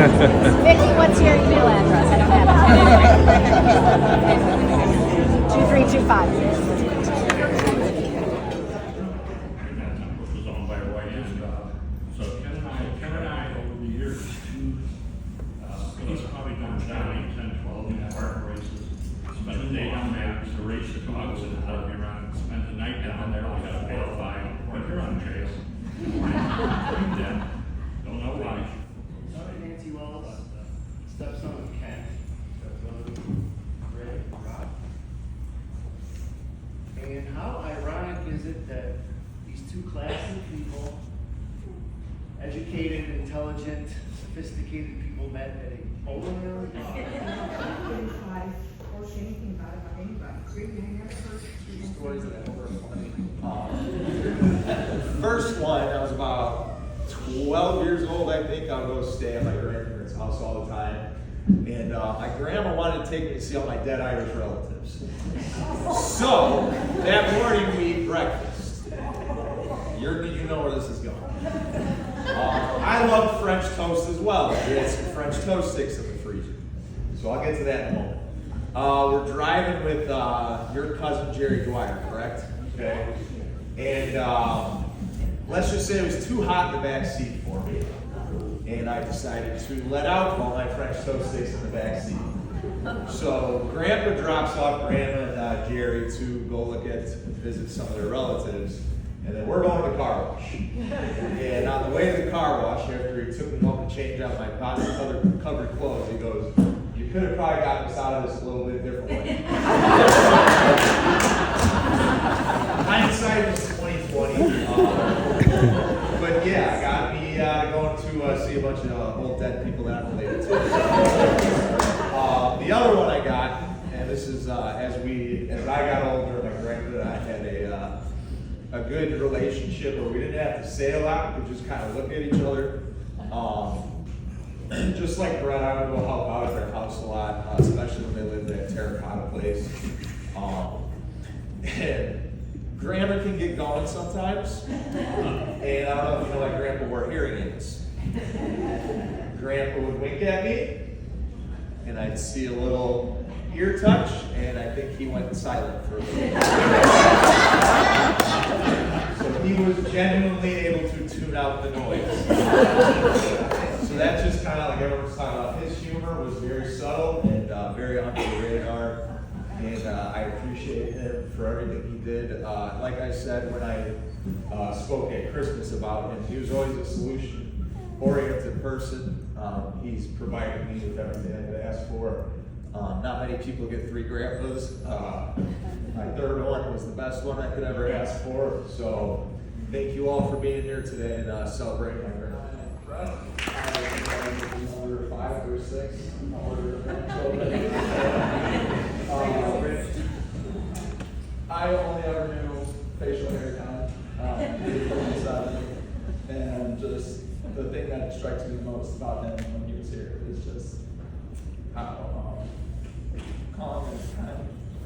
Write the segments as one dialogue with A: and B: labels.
A: Vicki, what's your email address? I don't have it. 2325.
B: Was owned by a wife. So Ken and I, over the years, he's probably done 10, 12 park races. Spent the day down there to race the dogs and we run. Spent the night down there. We got a bail fine. But you're on trail. Don't know why.
C: Nancy Wells, stepson of Ken, stepson of Ray, Rob. And how ironic is it that these two classy people, educated, intelligent, sophisticated people met at a bowling alley?
D: Stories that I never funny. First one, I was about 12 years old, I think. I would go stay at my grandparents' house all the time. And my grandma wanted to take me to see all my dead Irish relatives. So, that morning we eat breakfast. You know where this is going. I love French toast as well. We had some French toast sticks in the freezer. So I'll get to that in a moment. We're driving with your cousin Jerry Dwyer, correct? Okay. And let's just say it was too hot in the back seat for me. And I decided to let out all my French toast sticks in the back seat. So Grandpa drops off Grandma and Jerry to go visit some of their relatives. And then we're going to the car wash. And on the way to the car wash, after he took me home to change out my body covered clothes, he goes, "You could have probably gotten us out of this a little bit different way." Hindsight is 2020. But yeah, got me going to see a bunch of old dead people that I'm related to. The other one I got, and this is as I got older, my grandpa and I had a good relationship where we didn't have to say a lot, we could just kind of look at each other. Just like Brett, I would go help out at their house a lot, especially when they lived in that terracotta place. And Grandma can get going sometimes. And I don't know if you know my grandpa wore hearing aids. Grandpa would wink at me, and I'd see a little ear touch, and I think he went silent for a little bit. So he was genuinely able to tune out the noise. So that's just kind of like everyone's talking about. His humor was very subtle and very under the radar. And I appreciate him for everything he did. Like I said when I spoke at Christmas about him, he was always a solution-oriented person. He's provided me with everything I could ask for. Not many people get 3 grandpas. My third one was the best one I could ever ask for. So thank you all for being here today and celebrating my grandpa. Number 5 or 6. I only ever knew facial hair count, and just the thing that strikes me the most about him when he was here is just how calm and kind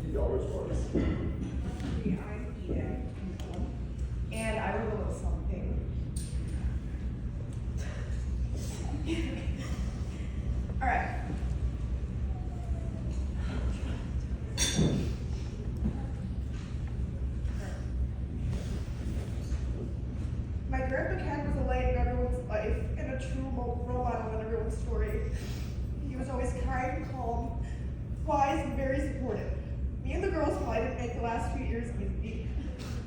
D: he always was.
E: I'm Eden, and I wrote a little something. All right. My grandpa Ken was a light in everyone's life and a true role model in everyone's story. He was always kind, calm, wise, and very supportive. Me and the girls probably didn't make the last few years easy.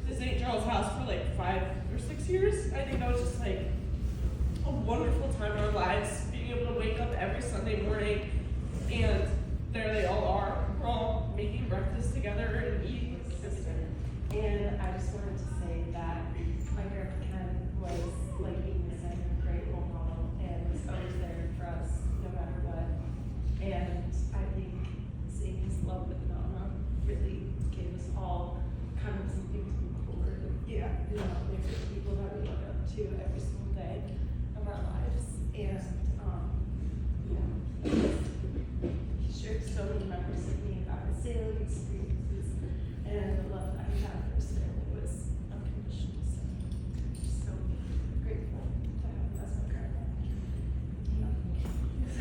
F: To St. Charles House for like 5 or 6 years. I think that was just like a wonderful time in our lives, being able to wake up every Sunday morning and there they all are. We're all making breakfast together and eating consistent.
G: And I just wanted to say that my grandpa Ken was like being a great role model and was always there for us no matter what. And I think seeing his love with Mama really gave us all kind of something to look forward to.
E: Yeah.
G: You know, there's people that we look up to every single day of our lives. And he shared so many memories with me about his sailing experiences, and the love that he had for his family was unconditional. So I'm just so grateful to have him as my grandpa.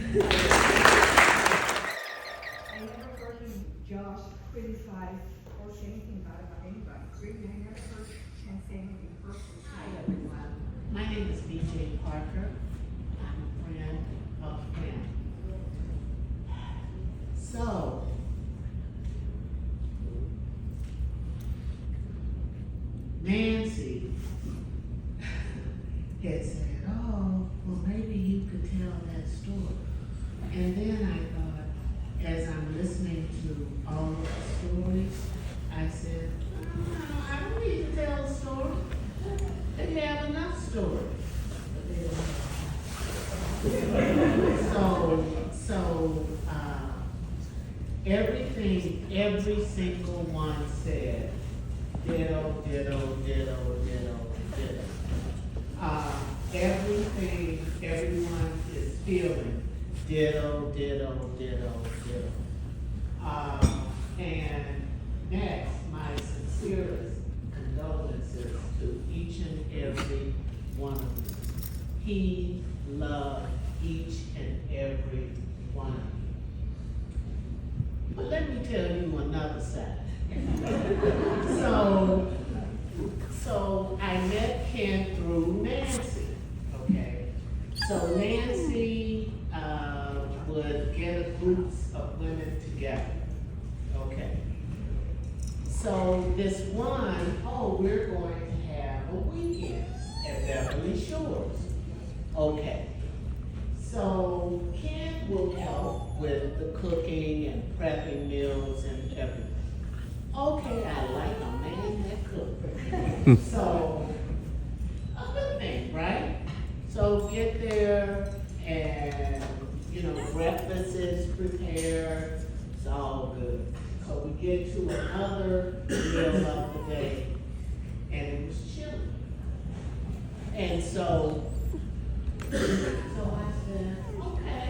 H: I never heard Josh criticize or say anything bad about anybody. Really, I never heard him say anything personal.
I: Hi everyone, my name is BJ Parker. I'm a friend of Ken. So, Nancy had said, oh, well maybe you could tell that story. And then I thought, as I'm listening to all of the stories, I said, I don't need to tell a story. They have enough stories. But they don't. Everything, every single one said, ditto, ditto, ditto, ditto, ditto. Everything, everyone is feeling, ditto, ditto, ditto, ditto. And next, my sincerest condolences to each and every one of you. He loved each and every one of you. But let me tell you another side. So I met Ken through Nancy, okay? So Nancy would get groups of women together, okay? So this one, oh, we're going to have a weekend at Beverly Shores, okay? So Ken will help with the cooking and prepping meals and everything. Okay, I like a man that cooks. So, a good thing, right? So get there and, breakfast is prepared, it's all good. So we get to another meal of the day, and it was chilly. And so I said, okay,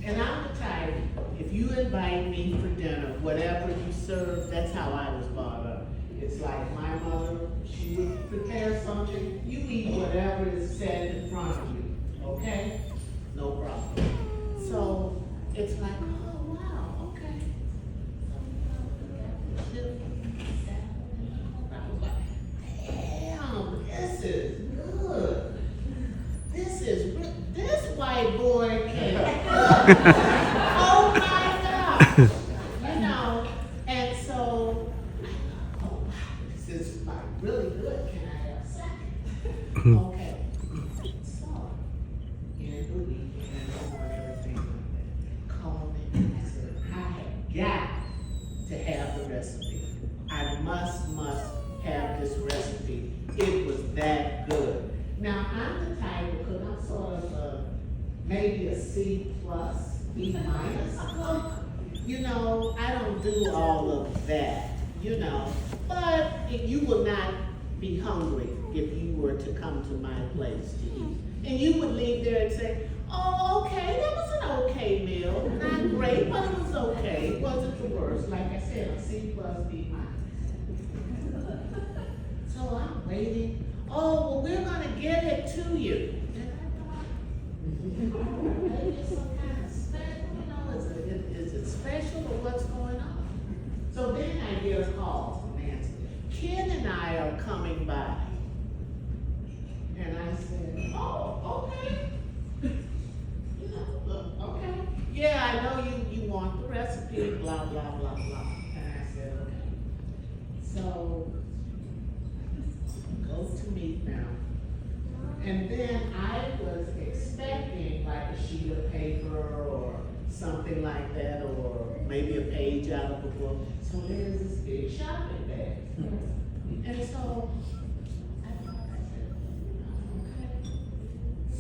I: and I'm the type, if you invite me for dinner, whatever you serve, that's how I was brought up. It's like my mother, she would prepare something, you eat whatever is set in front of you, okay? No problem. So it's like, oh wow, okay. I was like, damn, this is good. This white boy can cook. Oh my God. And so, oh wow, this is like really good. Can I have a second? Okay. So, in the weekend, everything like that. Called me and I said, I have got to have the recipe. I must have this recipe. It was that good. Now, I'm the type of cook, I'm sort of maybe a C+, B-. I don't do all of that, But you will not be hungry if you were to come to my place to eat. And you would leave there and say, oh, okay, that was an okay meal. Not great, but it was okay. It wasn't the worst. Like I said, a C+, B-. So I'm waiting. Oh, well, we're gonna get it to you. Maybe it's some kind of special, is it special or what's going on? So then I get a call from Nancy. Ken and I are coming by. And I said, oh, okay. Okay. Yeah, I know you want the recipe, blah, blah, blah, blah. And I said, okay. So, go to meet now. And then I was expecting like a sheet of paper or something like that, or maybe a page out of a book. So there's this big shopping bag. And so I said, okay.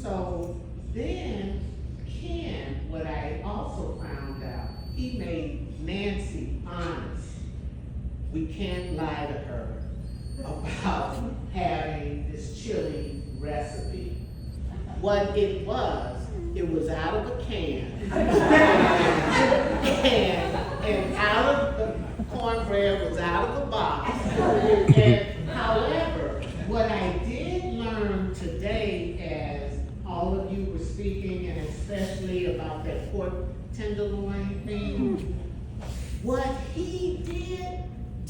I: So then Ken, what I also found out, he made Nancy honest. We can't lie to her about having this chili recipe. What it was out of a can. and out of the cornbread was out of a box. And however, what I did learn today, as all of you were speaking, and as especially about that pork tenderloin thing. What he did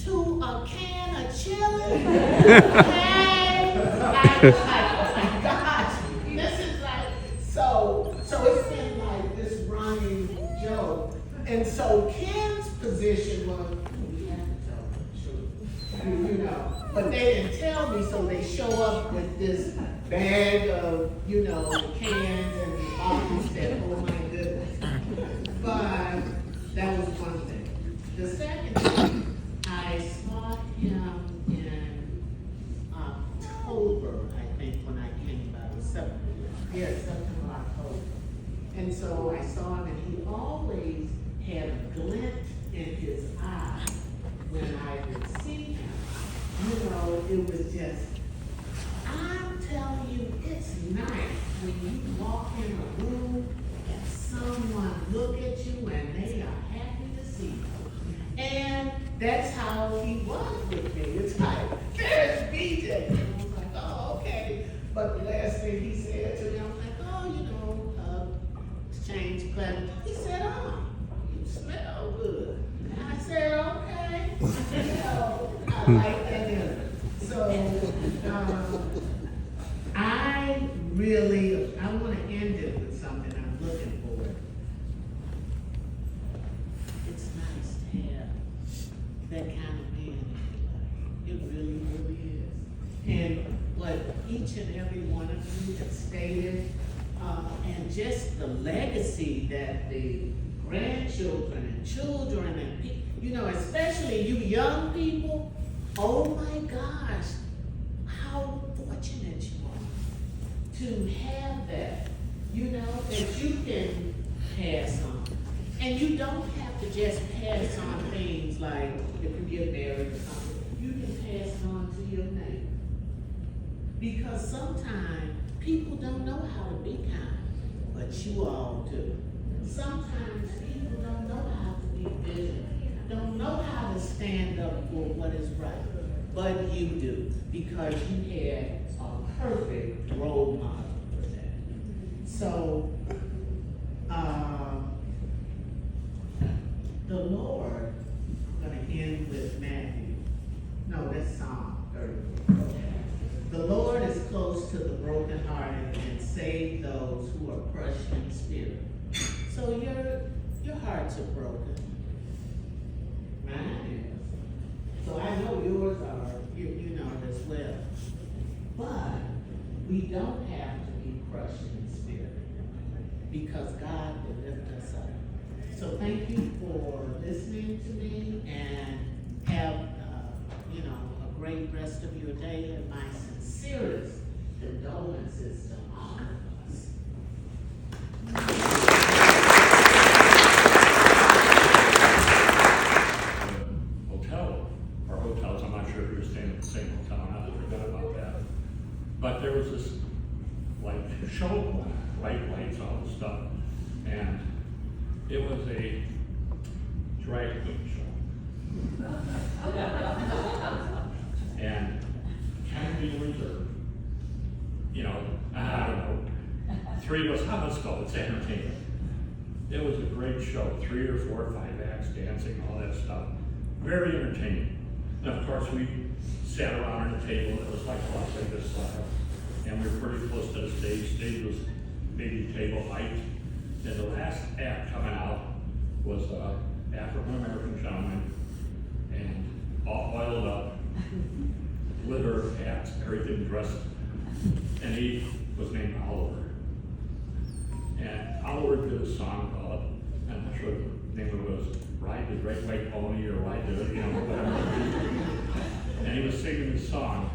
I: to a can of chili, hey, I was like, oh my gosh, this is like, so it's been like this running joke. And so Ken's position was, we have to tell the truth, you know, but they didn't tell me, so they show up with this bag of, you know, cans and bottles that, oh my goodness. But that was one thing. The second thing, I saw him in October, I think, when I came by, it was September, October. And so I saw him, and he always had a glint in his eye when I would see him. You know, it was just, I'm telling you, it's nice when you walk in a room and someone look at you and they are happy to see you. And that's how he was with me. It's like, there's BJ. And I was like, oh, okay. But the last thing he said to me, I was like, oh, you know, exchange credit. He said, oh, you smell good. And I said, okay. You know, I like that dinner. So, I want to end it with something I'm looking for. It's nice to have that kind of man in your life. It really, really is. And what each and every one of you have stated, and just the legacy that the grandchildren and children and you know, especially you young people, oh my gosh, how fortunate you are to have that, you know, that you can pass on. And you don't have to just pass on things like if you get married or something, you can pass it on to your neighbor. Because sometimes people don't know how to be kind, but you all do. Sometimes people don't know how to be vigilant, don't know how to stand up for what is right, but you do, because you had a perfect role model for that. So, the Lord, I'm going to end with Matthew. No, that's Psalm 34. The Lord is close to the brokenhearted and save those who are crushed in spirit. So your hearts are broken. Mine is. So I know yours are, you know, as well. But we don't have to be crushed in spirit because God will lift us up. So thank you for listening to me, and have, you know, a great rest of your day, and my sincerest condolences to all of us.
B: Hotels, I'm not sure if you were staying at the same hotel or not, I forgot about that. But there was this like show going on, bright lights, all this stuff, and it was a drag queen show. And Kennedy Reserve, you know, I don't know, three of us, let's go, it's entertainment. It was a great show, 3 or 4 or 5 acts, dancing, all that stuff. Very entertaining. And of course, we sat around at a table that was like this style, and we were pretty close to the stage. Stage was maybe table height. And the last act coming out was an African-American gentleman, and all oiled up, glitter hats, everything dressed, and he was named Oliver. And Oliver did a song called, I'm not sure what the name of it was, Ride the Great White Pony, or Ride the, you know, whatever. And he was singing this song,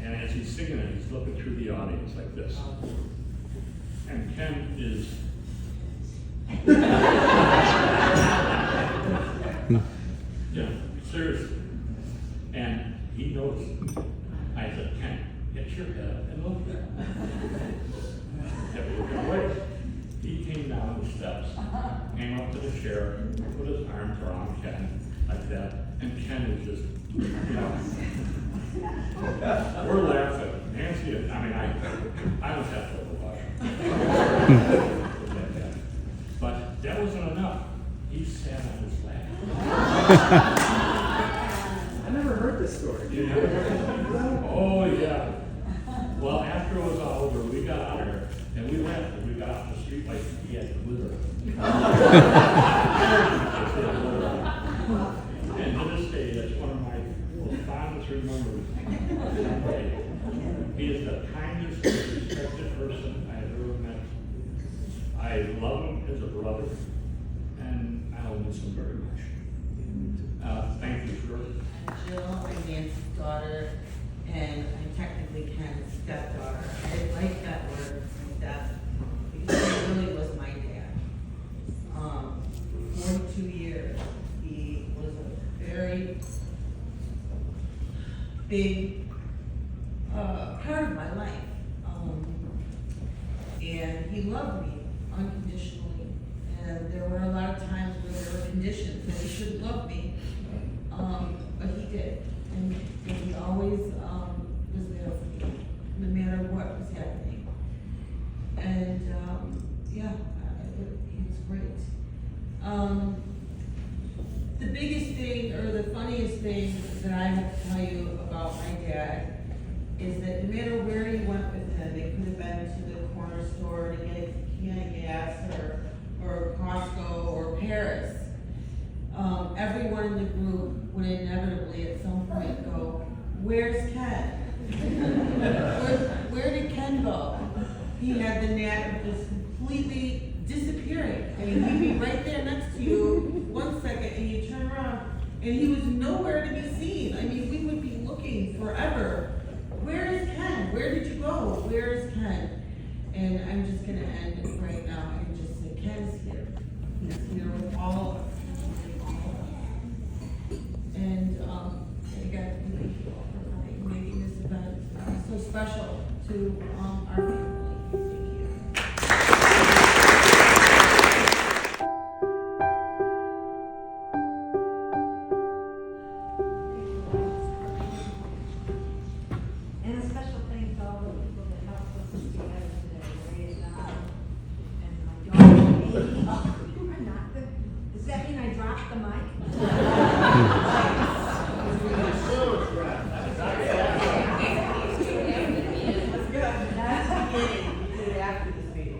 B: and as he's singing it, he's looking through the audience like this. And Ken is yeah, seriously. And he knows. I said, Ken, get your head and look there. Kept looking away. He came down the steps, came up to the chair, put his arms around Ken like that, and Ken is just, you know. We're laughing. Nancy, I mean, I was half over the
C: I never heard this story.
B: You never heard that? Oh, yeah. Well, after it was all over, we got out of there, and we left, and we got off the street like he had to wither. And to this day, that's one of my most fondest memories. He is the kindest, most respected person I have ever met. I love him as a brother, and I'll miss him very much. Thank you, Shirley.
J: Jill, I'm Nancy's daughter, and I'm technically Ken's stepdaughter. I like that word, step, because he really was my dad. 42 years. He was a very big part of my life. And he loved me unconditionally. And there were a lot of times where there were conditions that he shouldn't love me. But he did. And he always was there for me, no matter what was happening. And yeah, it's great. The biggest thing, or the funniest thing that I have to tell you about my dad is that no matter where you went with him, it could have been to the corner store to get a can of gas, or Costco, or Paris. Everyone in the group would inevitably at some point go, "Where's Ken? Where did Ken go?" He had the knack of just completely disappearing. I mean, he'd be right there next to you 1 second, and you turn around, and he was nowhere to be seen. I mean, we would be looking forever. Where is Ken? Where did you go? Where is Ken? And I'm just gonna end it right now and just say, Ken's here. He's here with all of us. And again, thank you all for coming, making this event so special to our family. Thank you.
H: And a special thanks to all the people that helped us put together today. Ray and my daughter, Amy. I'm not good. Does that mean I dropped the mic?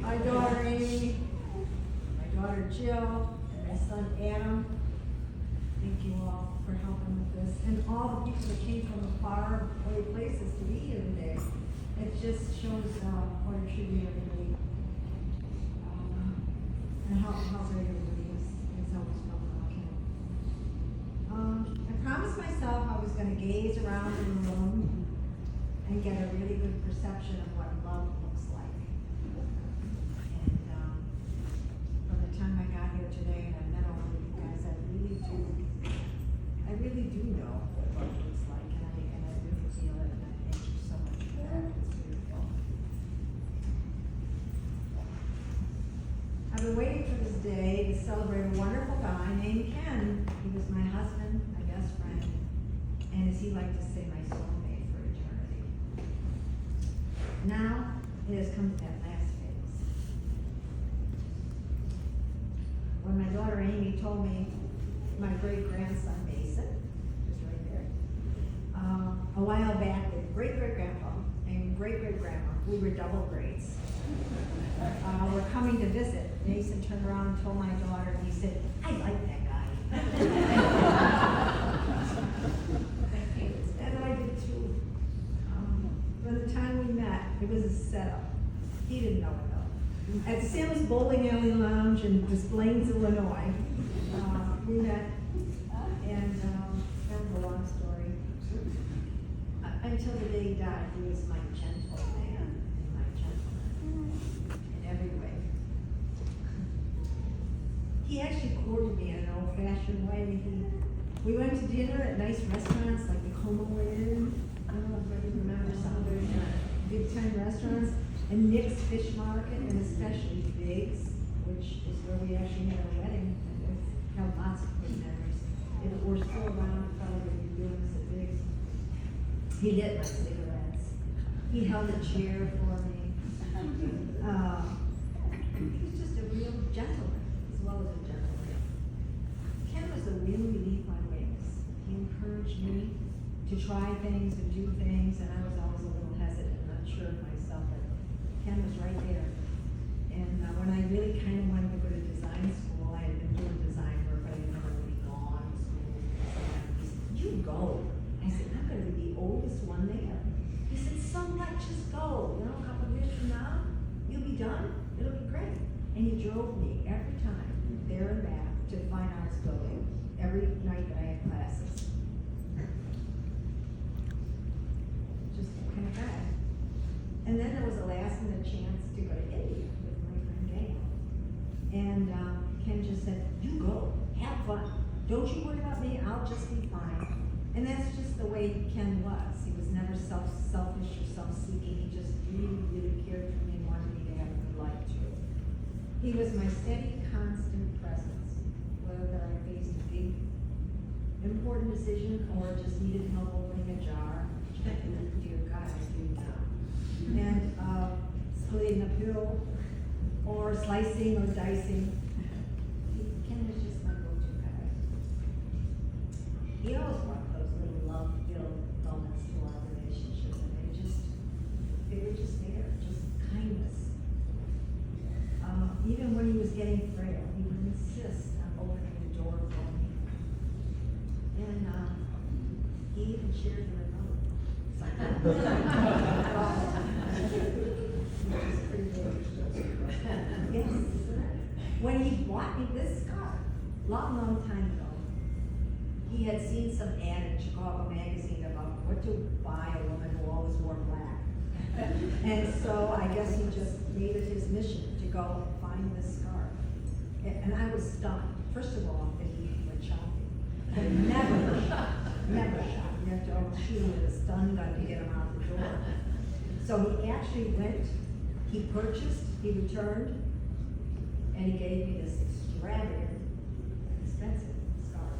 H: My daughter Amy, my daughter Jill, and my son Adam. Thank you all for helping with this, and all the people that came from the far away places to be here today. It just shows what it should be every week, and how great everybody is always felt about Ken. I promised myself I was going to gaze around in the room and get a really good perception of what love looks like. And from the time I got here today and I met all of you guys, I really do know what love looks like, and I really feel it, and I thank you so much for that. It's beautiful. I've been waiting for this day to celebrate a wonderful guy named Ken. He was my husband, my best friend, and as he liked to say, my soulmate for eternity. Now, it has come to that last phase. When my daughter Amy told me my great-grandson Mason, who's right there, a while back with great-great-grandpa and great-great-grandma, we were double greats, were coming to visit. Mason turned around and told my daughter, and he said, "I like that guy." And I did too. By the time we met, it was a setup. He didn't know it though. At Sam's Bowling Alley Lounge in Des Plaines, Illinois, we met, and that's a long story. Until the day he died, he was my gentle man and my gentleman in every way. He actually courted me in an old-fashioned way. We went to dinner at nice restaurants like the Como Inn. I don't know if you remember some of those big-time restaurants, and Nick's Fish Market, and especially Biggs, which is where we actually had our wedding. We've held lots of good memories. If it were still around, probably would be doing this at Biggs. He lit my cigarettes. He held a chair for me. He was just a real gentleman, as well as a gentleman. Ken was the wind beneath my try things and do things, and I was always a little hesitant, not sure of myself, but Ken was right there. And when I really kind of wanted to go to design school, I had been doing design work, but I had never really gone to school. He said, "You go." I said, "I'm going to be the oldest one there." He said, "So what? Just go. You know, a couple of years from now, you'll be done. It'll be great." And he drove me every time, there and back, to the Fine Arts Building, every night that I had classes. Just kind of guy. And then there was a last minute chance to go to India with my friend Gail. And Ken just said, "You go, have fun. Don't you worry about me, I'll just be fine." And that's just the way Ken was. He was never selfish or self-seeking. He just really, really cared for me and wanted me to have a good life too. He was my steady, constant presence, whether I faced a big, important decision or just needed help opening a jar. Dear God, I do now. And splitting a pill or slicing or dicing. Ken was just my go-to guy. He always brought those little love-filled moments to our relationship, and they were just there, just kindness. Even when he was getting frail, he would insist on opening the door for me. And he even shared the remote. Yes. When he bought me this scarf, long time ago, he had seen some ad in Chicago magazine about what to buy a woman who always wore black. And so I guess he just made it his mission to go find this scarf. And I was stunned. First of all, that he went shopping. But never shot. Never shot. You have to shoot him with a stun gun to get him out the door. So he actually went, he purchased, he returned, and he gave me this extravagant, expensive scarf.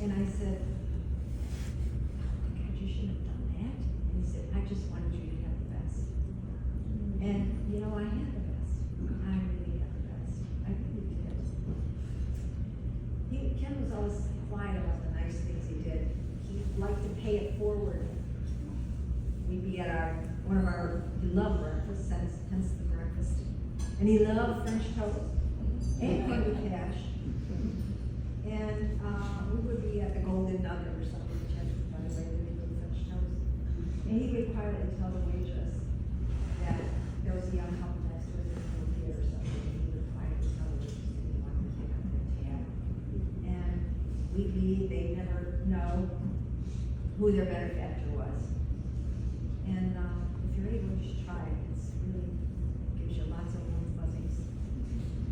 H: And I said, "God, you shouldn't have done that." And he said, "I just wanted you to have the best." And you know, I had the best. I really had the best. I really did. Ken was always quiet about the nice things he did. He liked to pay it forward. We'd be at one of our, he loved breakfast, hence the breakfast. And he loved French toast and candy cash. And we would be at the Golden Nugget or something, which had, by the way, really good French toast. And he would quietly tell the waitress that there was a young couple next to us in the theater or something. And he would quietly tell the waitress that he wanted to take up their tab. And we'd leave, they'd never know who their benefactor was. And if you're able, you should try it. It's really gives you lots of warm fuzzies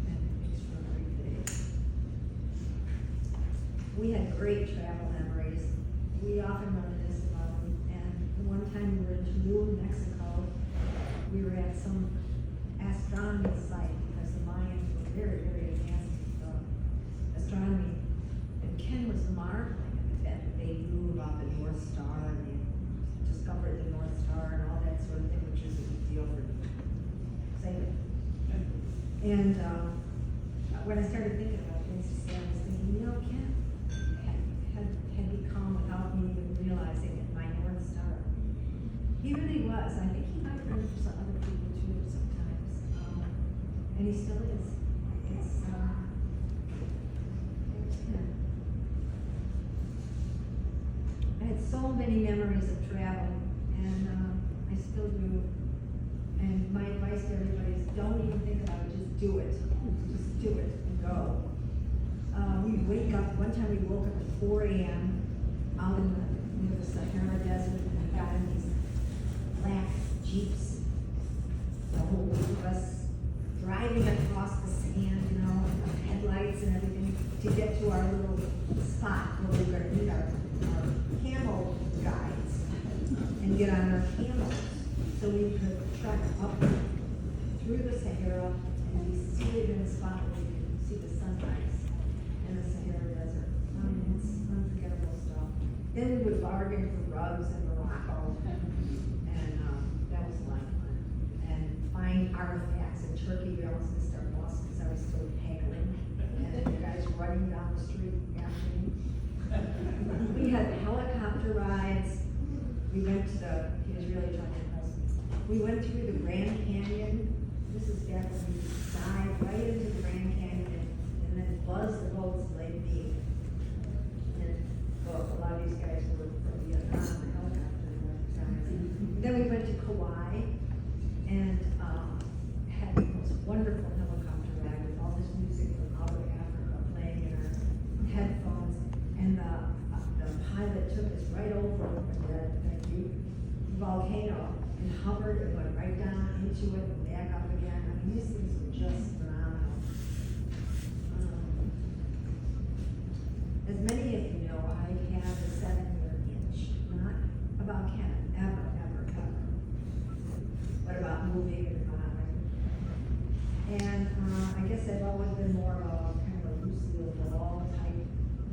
H: and makes for a great day. We had great travel memories. We often reminisce about them. And one time we were in Tulum, Mexico. We were at some astronomy site because the Mayans were very, very advanced with astronomy. And Ken was marveling at the fact that they knew about the North Star and they discovered the North Star and all that sort of thing, which is a big deal for me. Same. And when I started thinking about things, I was thinking, you know, Ken had become, without me even realizing it, my North Star. He really was. I think he might have been for some other people too sometimes. And he still is. It's him. I had so many memories of travel, and I still do. And my advice to everybody is don't even think about it, just do it. Just do it and go. We wake up, one time we woke up at 4 a.m. out in the Sahara Desert, and we got in these black Jeeps, the whole group of us driving across the sand, you know, with headlights and everything, to get to our little spot where we were going to meet our camel guides and get on our camels so we could trek up through the Sahara and be seated in a spot where we could see the sunrise in the Sahara Desert. I mean, it's unforgettable stuff. Then we would bargain for rugs in Morocco, and that was a lot of fun. And find artifacts in Turkey. We almost missed our bus because I was still haggling, and the guys running down the street after me. We had helicopter rides We went through the Grand Canyon. This is back when we dived right into the Grand Canyon and then buzzed the boats like me. And, well, a lot of these guys were from Vietnam, the helicopter and time. Then we went to Kauai and had the most wonderful helicopter ride with all this music from out of Africa playing in our headphones. And the pilot took us right over the volcano and hovered and went right down into it and back up again. I mean, these things were just phenomenal. As many of you know, I have a 7-year itch, not about Ken, ever, but about moving and buying. And I guess I've always been more of a kind of a Lucille Ball type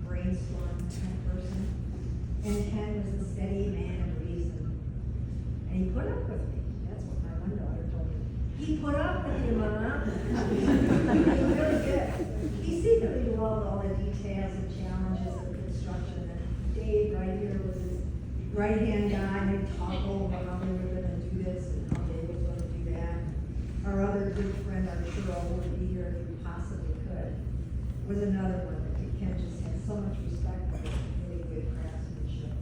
H: brainstorm type person. And Ken was a steady man of reason. And he put up with me. That's what my one daughter told me. He put up with you, Mom. He really did. He secretly loved all the details and challenges of construction. And Dave right here was his right-hand guy, and they'd talk over how they were going to do this and how Dave was going to do that. Our other good friend, I'm sure who would be here if we possibly could, was another one that Ken just had so much respect for, really good craftsmanship.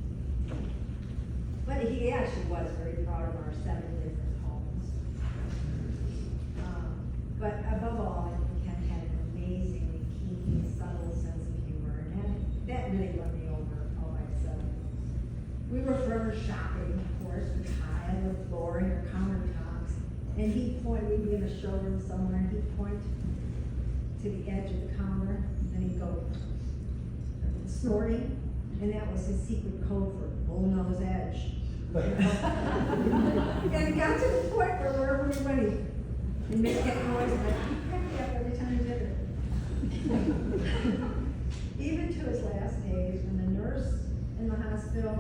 H: But he actually was very proud of our 7 different homes. But above all, I think Ken had an amazingly keen, subtle sense of humor, and that really won me over all myself. We were forever shopping, of course, with tile or flooring or countertops, and he'd point, we'd be in a showroom somewhere, and he'd point to the edge of the counter, and he'd go snorting, and that was his secret code for bullnose edge. And it got to the point where wherever we went, he'd make that noise, and I'd crack me up every time he did it. Even to his last days, when the nurse in the hospital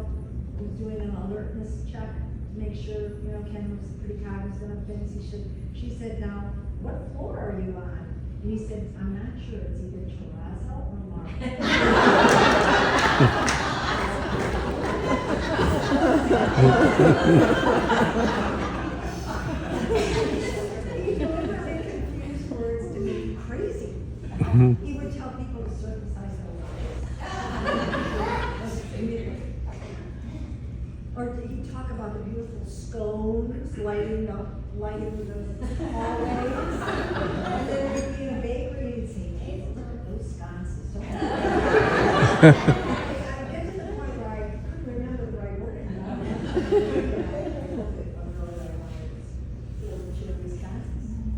H: was doing an alertness check to make sure, Ken was pretty cognizant of things, she said, "Now, what floor are you on?" And he said, "I'm not sure, it's either terrazzo or marble." He deliberately confused words to be crazy. He would tell people to circumcise their wives. Or he'd talk about the beautiful scones lighting the hallways. And then we'd be in a bakery and say, "Hey, those sconces." I get to the point where I couldn't remember the right word.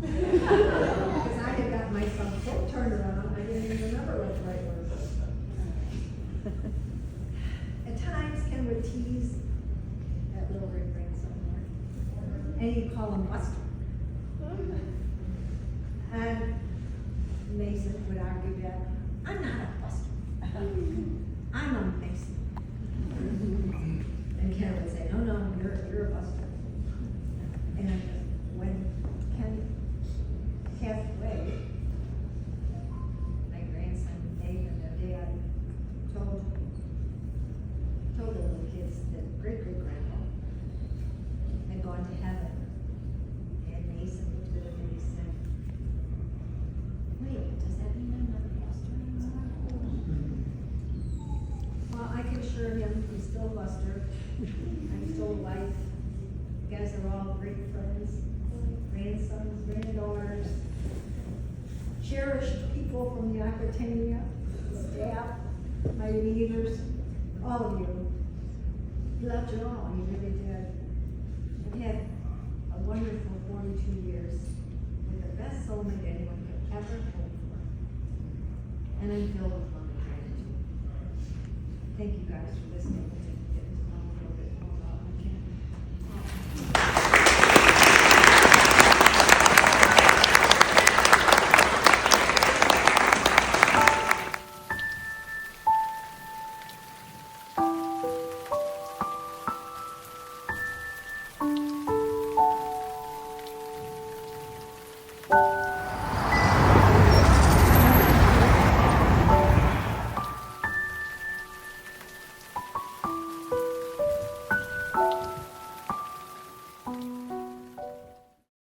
H: Because I had got myself so turned around, I didn't even remember what the right word was. At times, Ken would tease that little ring somewhere, and he'd call him Buster. And Mason would argue that, "I'm not a Buster. I'm a Mason." And Ken would say, "No, you're a Buster." And when Ken passed away, my grandson Nathan, the day I told the little kids that great-great-grandpa had gone to heaven, and Mason looked at him and he said, "Wait, does that mean I'm not a Buster anymore?" Well, I can assure him he's still a Buster. I'm still a wife. You guys are all great friends, grandsons, granddaughters, cherished people from the Aquitania staff, my leaders, all of you. He loved you all, he really did. I've had a wonderful 42 years with the best soulmate anyone could ever hope for. And I'm filled with love and gratitude. Thank you guys for listening. Get to know a little bit more about Ken.
K: Thank you.